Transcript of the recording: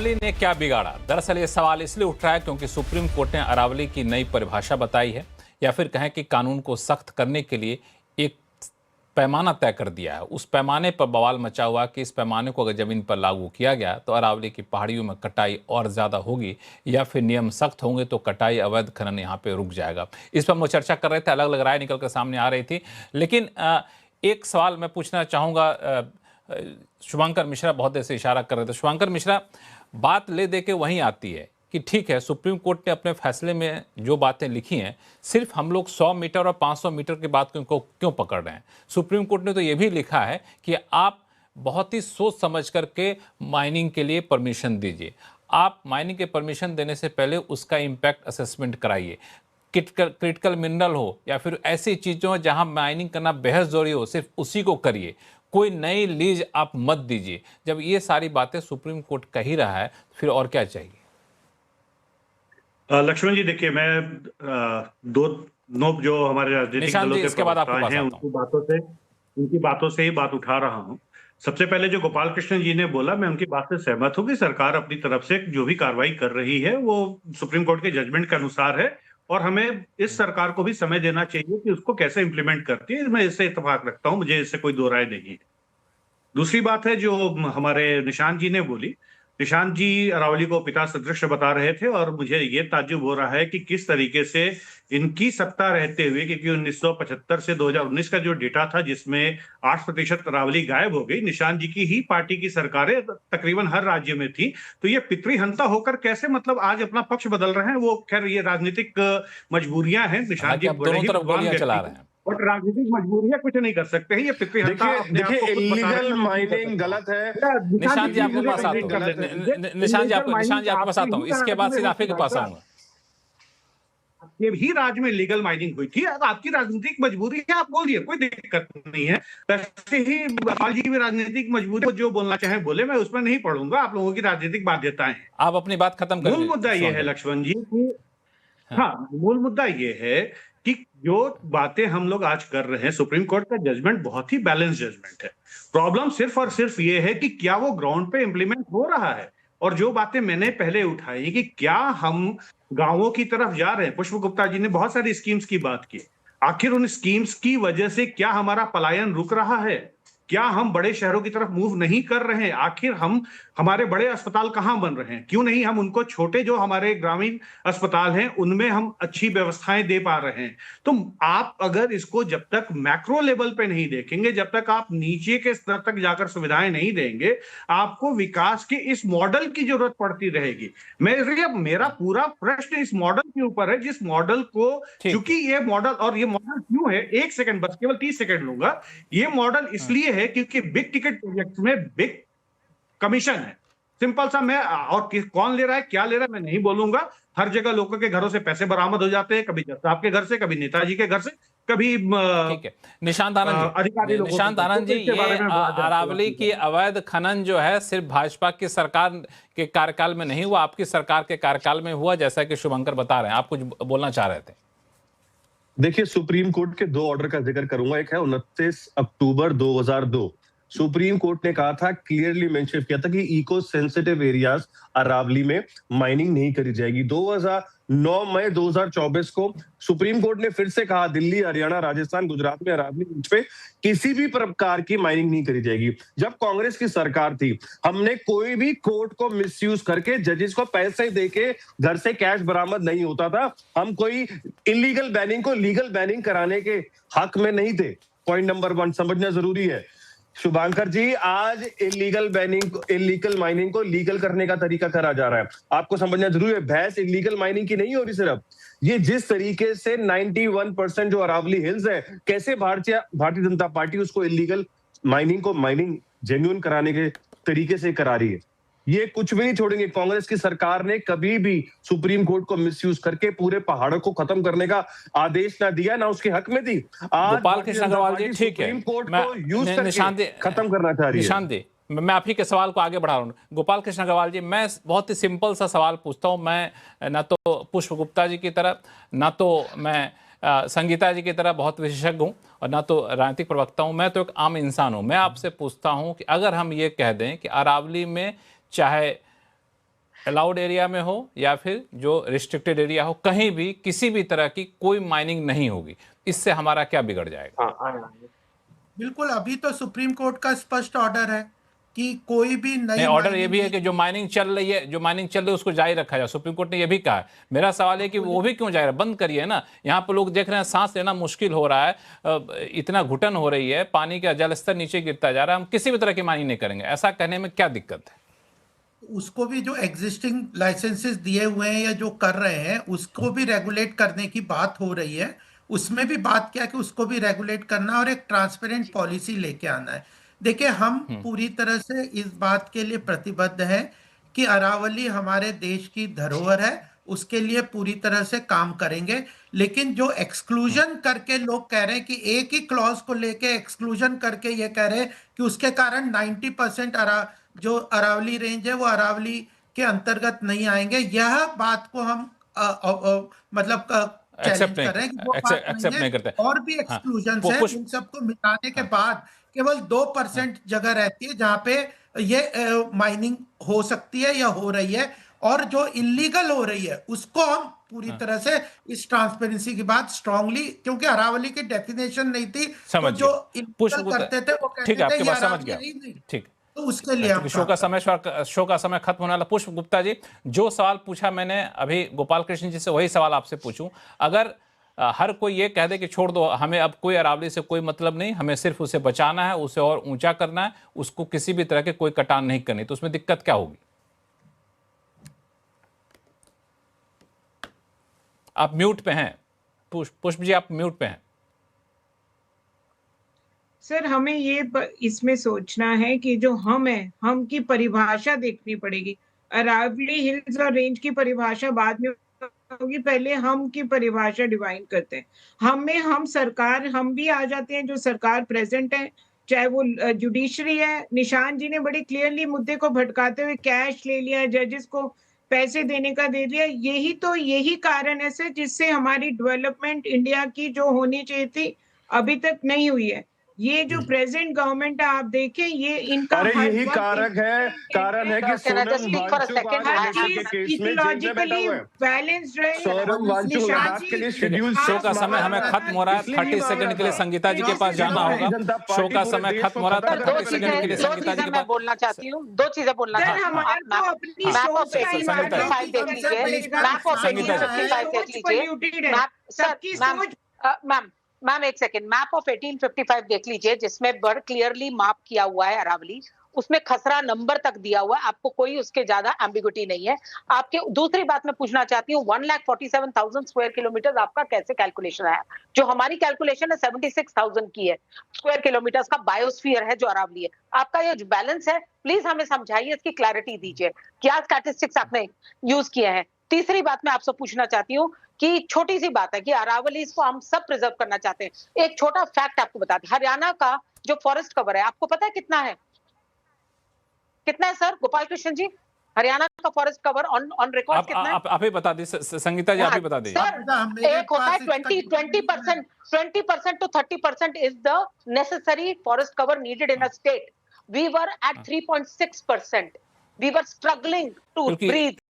अरावली ने क्या बिगाड़ा? दरअसल ये सवाल इसलिए उठ रहा है क्योंकि सुप्रीम कोर्ट ने अरावली की नई परिभाषा बताई है, या फिर कहें कि कानून को सख्त करने के लिए एक पैमाना तय कर दिया है। उस पैमाने पर बवाल मचा हुआ कि इस पैमाने को अगर जमीन पर लागू किया गया तो अरावली की पहाड़ियों में कटाई और ज्यादा होगी, या फिर नियम सख्त होंगे तो कटाई, अवैध खनन यहाँ पे रुक जाएगा। इस पर हम लोग चर्चा कर रहे थे, अलग अलग राय निकल कर सामने आ रही थी। लेकिन एक सवाल मैं पूछना चाहूँगा, शुभंकर मिश्रा बहुत देर से इशारा कर रहे थे। शुभंकर मिश्रा, बात ले दे के वहीं आती है कि ठीक है, सुप्रीम कोर्ट ने अपने फैसले में जो बातें लिखी हैं, सिर्फ हम लोग 100 मीटर और 500 मीटर की बात क्यों पकड़ रहे हैं? सुप्रीम कोर्ट ने तो ये भी लिखा है कि आप बहुत ही सोच समझ करके माइनिंग के लिए परमिशन दीजिए। आप माइनिंग के परमिशन देने से पहले उसका इम्पैक्ट असेसमेंट कराइए। क्रिटिकल मिनरल हो या फिर ऐसी चीज़ों जहां माइनिंग करना बेहद जरूरी हो, सिर्फ उसी को करिए। कोई नई लीज आप मत दीजिए। जब ये सारी बातें सुप्रीम कोर्ट कह ही रहा है, फिर और क्या चाहिए? लक्ष्मण जी, देखिए, मैं दो नोक जो हमारे राजनीतिक दलों के प्रवक्ता हैं उनकी बातों से ही बात उठा रहा हूं। सबसे पहले जो गोपाल कृष्ण जी ने बोला, मैं उनकी बात से सहमत हूं कि सरकार अपनी तरफ से जो भी कार्रवाई कर रही है वो सुप्रीम कोर्ट के जजमेंट के अनुसार है, और हमें इस सरकार को भी समय देना चाहिए कि उसको कैसे इंप्लीमेंट करती है। मैं इससे इत्तेफाक रखता हूं, मुझे इससे कोई दो राय नहीं है। दूसरी बात है जो हमारे निशांत जी ने बोली। निशांत जी अरावली को पिता सदृश बता रहे थे, और मुझे ये ताज्जुब हो रहा है कि किस तरीके से इनकी सत्ता रहते हुए, क्योंकि 1975 से 2019 का जो डेटा था जिसमें 8% अरावली गायब हो गई, निशांत जी की ही पार्टी की सरकारें तकरीबन हर राज्य में थी। तो ये पितृहंता होकर कैसे मतलब आज अपना पक्ष बदल रहे हैं? वो खैर ये राजनीतिक मजबूरियां हैं। निशांत जी बड़े ही विद्वान व्यक्ति हैं, और राजनीतिक मजबूरियां कुछ नहीं कर सकते हैं। ये पितृहंता देखिए, इलीगल माइनिंग गलत है। निशांत जी आपके पास आता हूं, निशांत जी आपके पास आता हूं, इसके बाद सीधा आपके पास आऊंगा। आपके भी राज्य में लीगल माइनिंग हुई थी, अब आपकी राजनीतिक मजबूरी है, आप बोलिए, कोई दिक्कत नहीं है। वैसे ही गोपाल जी की भी राजनीतिक मजबूरी, जो बोलना चाहे बोले, मैं उसमें नहीं पढ़ूंगा। आप लोगों की राजनीतिक बाध्यताएं हैं। आप अपनी बात खत्म कर मूल मुद्दा ये है लक्ष्मण जी कि मूल मुद्दा ये है कि जो बातें हम लोग आज कर रहे हैं, सुप्रीम कोर्ट का जजमेंट बहुत ही बैलेंस जजमेंट है। प्रॉब्लम सिर्फ और सिर्फ ये है कि क्या वो ग्राउंड पे इंप्लीमेंट हो रहा है। और जो बातें मैंने पहले उठाई कि क्या हम गांवों की तरफ जा रहे हैं, पुष्प गुप्ता जी ने बहुत सारी स्कीम्स की बात की, आखिर उन स्कीम्स की वजह से क्या हमारा पलायन रुक रहा है? क्या हम बड़े शहरों की तरफ मूव नहीं कर रहे हैं? आखिर हमारे बड़े अस्पताल कहां बन रहे हैं? क्यों नहीं हम उनको छोटे जो हमारे ग्रामीण अस्पताल हैं उनमें हम अच्छी व्यवस्थाएं दे पा रहे हैं? तो आप अगर इसको जब तक मैक्रो लेवल पे नहीं देखेंगे, जब तक आप नीचे के स्तर तक जाकर सुविधाएं नहीं देंगे, आपको विकास के इस मॉडल की जरूरत पड़ती रहेगी। मेरा पूरा प्रश्न इस मॉडल के ऊपर है, जिस मॉडल को, क्योंकि ये मॉडल, और ये मॉडल क्यों है, एक सेकंड, बस केवल 30 सेकंड लूंगा। ये मॉडल इसलिए है क्योंकि बिग टिकट प्रोजेक्ट में बिग कमीशन है। सिंपल सा, मैं और कौन ले रहा है, क्या ले रहा है, मैं नहीं बोलूंगा। हर जगह लोगों के घरों से पैसे बरामद हो जाते हैं, कभी जज साहब के घर से, कभी नेताजी के घर से, कभी ठीक है। निशांत आनंद जी, ये अरावली की अवैध खनन जो है सिर्फ भाजपा की सरकार के कार्यकाल में नहीं हुआ, आपकी सरकार के कार्यकाल में हुआ, जैसा कि शुभंकर बता रहे हैं। आप कुछ बोलना चाह रहे थे। देखिए, सुप्रीम कोर्ट के दो ऑर्डर का जिक्र करूंगा। एक है 29 अक्टूबर 2002। सुप्रीम कोर्ट ने कहा था, क्लियरली मेंशन किया था कि इको सेंसिटिव एरियाज अरावली में माइनिंग नहीं करी जाएगी। 9 मई 2024 को सुप्रीम कोर्ट ने फिर से कहा, दिल्ली, हरियाणा, राजस्थान, गुजरात में अरावली बीच पे किसी भी प्रकार की माइनिंग नहीं करी जाएगी। जब कांग्रेस की सरकार थी, हमने कोई भी कोर्ट को मिसयूज करके जजेस को पैसे देके घर से कैश बरामद नहीं होता था। हम कोई इलीगल बैनिंग को लीगल बैनिंग कराने के हक में नहीं थे। पॉइंट नंबर 1 समझना जरूरी है। शुभांकर जी, आज इलीगल माइनिंग को लीगल करने का तरीका करा जा रहा है। आपको समझना जरूरी है, बहस इलीगल माइनिंग की नहीं हो रही सिर्फ। ये जिस तरीके से 91% जो अरावली हिल्स है, कैसे भारतीय जनता पार्टी उसको इलीगल माइनिंग जेन्युइन कराने के तरीके से करा रही है, ये कुछ भी नहीं छोड़ेंगे। कांग्रेस की सरकार ने कभी भी सुप्रीम कोर्ट को मिसयूज करके पूरे पहाड़ों को खत्म करने का आदेश ना दिया, ना उसके हक में दी। गोपाल कृष्ण अग्रवाल जी, ठीक है, खत्म करना चाह रही है। निशांत जी, मैं आप ही के सवाल को आगे बढ़ा रहा हूँ। गोपाल कृष्ण अग्रवाल जी, मैं बहुत ही सिंपल सा सवाल पूछता हूँ। मैं ना तो पुष्प गुप्ता जी की तरह, ना तो मैं संगीता जी की तरह बहुत विशेषज्ञ हूँ, और ना तो राजनीतिक प्रवक्ता हूँ। मैं तो एक आम इंसान हूँ। मैं आपसे पूछता हूँ कि अगर हम ये कह दें कि अरावली में चाहे अलाउड एरिया में हो या फिर जो रिस्ट्रिक्टेड एरिया हो, कहीं भी किसी भी तरह की कोई माइनिंग नहीं होगी। इससे हमारा क्या बिगड़ जाएगा? बिल्कुल, अभी तो सुप्रीम कोर्ट का स्पष्ट ऑर्डर है कि कोई भी नई ऑर्डर ये भी है कि जो माइनिंग चल रही है उसको जारी रखा जाए। सुप्रीम कोर्ट ने ये भी कहा है। मेरा सवाल है कि वो भी क्यों जारी, बंद करिए ना। यहाँ पर लोग देख रहे हैं, सांस लेना मुश्किल हो रहा है, इतना घुटन हो रही है, पानी का जल स्तर नीचे गिरता जा रहा है, हम किसी भी तरह की माइनिंग नहीं करेंगे, ऐसा कहने में क्या दिक्कत है? उसको भी जो एग्जिस्टिंग लाइसेंसेस दिए हुए हैं या जो कर रहे हैं उसको भी रेगुलेट करने की बात हो रही है। उसमें भी बात किया कि उसको भी रेगुलेट करना और एक ट्रांसपेरेंट पॉलिसी लेके आना है। देखिए, हम पूरी तरह से इस बात के लिए प्रतिबद्ध हैं कि अरावली हमारे देश की धरोहर है, उसके लिए पूरी तरह से काम करेंगे। लेकिन जो एक्सक्लूजन करके लोग कह रहे हैं कि एक ही क्लॉज को लेके एक्सक्लूजन करके ये कह रहे हैं कि उसके कारण 90% जो अरावली रेंज है वो अरावली के अंतर्गत नहीं आएंगे, यह बात को हम मतलब चैलेंज कर रहे हैं कि वो बात एक्सेप्ट नहीं करते। और भी एक्सक्लूजन है, इन सबको मिटाने के बाद केवल 2% जगह रहती है जहां पे ये माइनिंग हो सकती है या हो रही है, और जो इलीगल हो रही है उसको हम पूरी तरह से इस ट्रांसपेरेंसी की बात स्ट्रांगली, क्योंकि अरावली की डेफिनेशन नहीं थी, तो जो इलीगल करते थे वो कहते थे ये अरावली नहीं। ठीक, तो उसके लिए हम शो का समय खत्म होने वाला। पुष्प गुप्ता जी, जो सवाल पूछा मैंने अभी गोपाल कृष्ण जी से, वही सवाल आपसे पूछूं। अगर हर कोई ये कह दे कि छोड़ दो, हमें अब कोई अरावली से कोई मतलब नहीं, हमें सिर्फ उसे बचाना है, उसे और ऊंचा करना है, उसको किसी भी तरह के कोई कटान नहीं करनी, तो उसमें दिक्कत क्या होगी? आप म्यूट पे हैं पुष्प जी, आप म्यूट पे हैं। सर, हमें ये इसमें सोचना है कि जो हम है, हम की परिभाषा देखनी पड़ेगी। अरावली हिल्स और रेंज की परिभाषा बाद में होगी, पहले हम की परिभाषा डिवाइन करते हैं। हम सरकार, हम भी आ जाते हैं, जो सरकार प्रेजेंट है, चाहे वो जुडिशरी है। निशांत जी ने बड़ी क्लियरली मुद्दे को भटकाते हुए कैश ले लिया, जजेस को पैसे देने का दे दिया। यही कारण है सर जिससे हमारी डेवलपमेंट इंडिया की जो होनी चाहिए थी अभी तक नहीं हुई है। ये जो प्रेजेंट गवर्नमेंट है, आप देखें, ये इनका यही कारण है कि सोनम वांचुक इकोलॉजिकली बैलेंस्ड रहे। शो का समय हमें खत्म हो रहा है, 30 सेकंड के लिए संगीता जी के पास जाना होगा। शो का समय खत्म हो रहा है, 30 सेकंड के लिए संगीता जी के पास बोलना चाहती हूँ, दो चीजें बोलना चाहती हूँ। मैम एक सेकंड, मैप ऑफ 1855 देख लीजिए, जिसमें बड़ क्लियरली मैप किया हुआ है अरावली, उसमें खसरा नंबर तक दिया हुआ है, आपको कोई उसके ज्यादा एम्बिग्युइटी नहीं है। आपके दूसरी बात मैं पूछना चाहती हूँ, 1,47,000 स्क्वायर किलोमीटर आपका कैसे कैलकुलेशन है? जो हमारी कैलकुलेशन है 76,000 की है स्क्वायर किलोमीटर का बायोस्फीयर है जो अरावली है। आपका ये जो बैलेंस है, प्लीज हमें समझाइए, इसकी क्लैरिटी दीजिए, क्या स्टैटिस्टिक्स आपने यूज किए हैं? तीसरी बात मैं आपसे पूछना चाहती हूँ कि छोटी सी बात है कि अरावली को हम सब प्रिजर्व करना चाहते हैं। एक छोटा फैक्ट आपको बता दें, हरियाणा का जो फॉरेस्ट कवर है, आपको पता है कितना है? कितना है सर गोपाल कृष्ण जी? हरियाणा का फॉरेस्ट कवर ऑन रिकॉर्ड कितना है? आप ही बता दीजिए, संगीता जी आप ही बता दीजिए। एक होता है 20% to 30% is the necessary forest cover needed in a state. We were at 3.6%. We were struggling to breathe.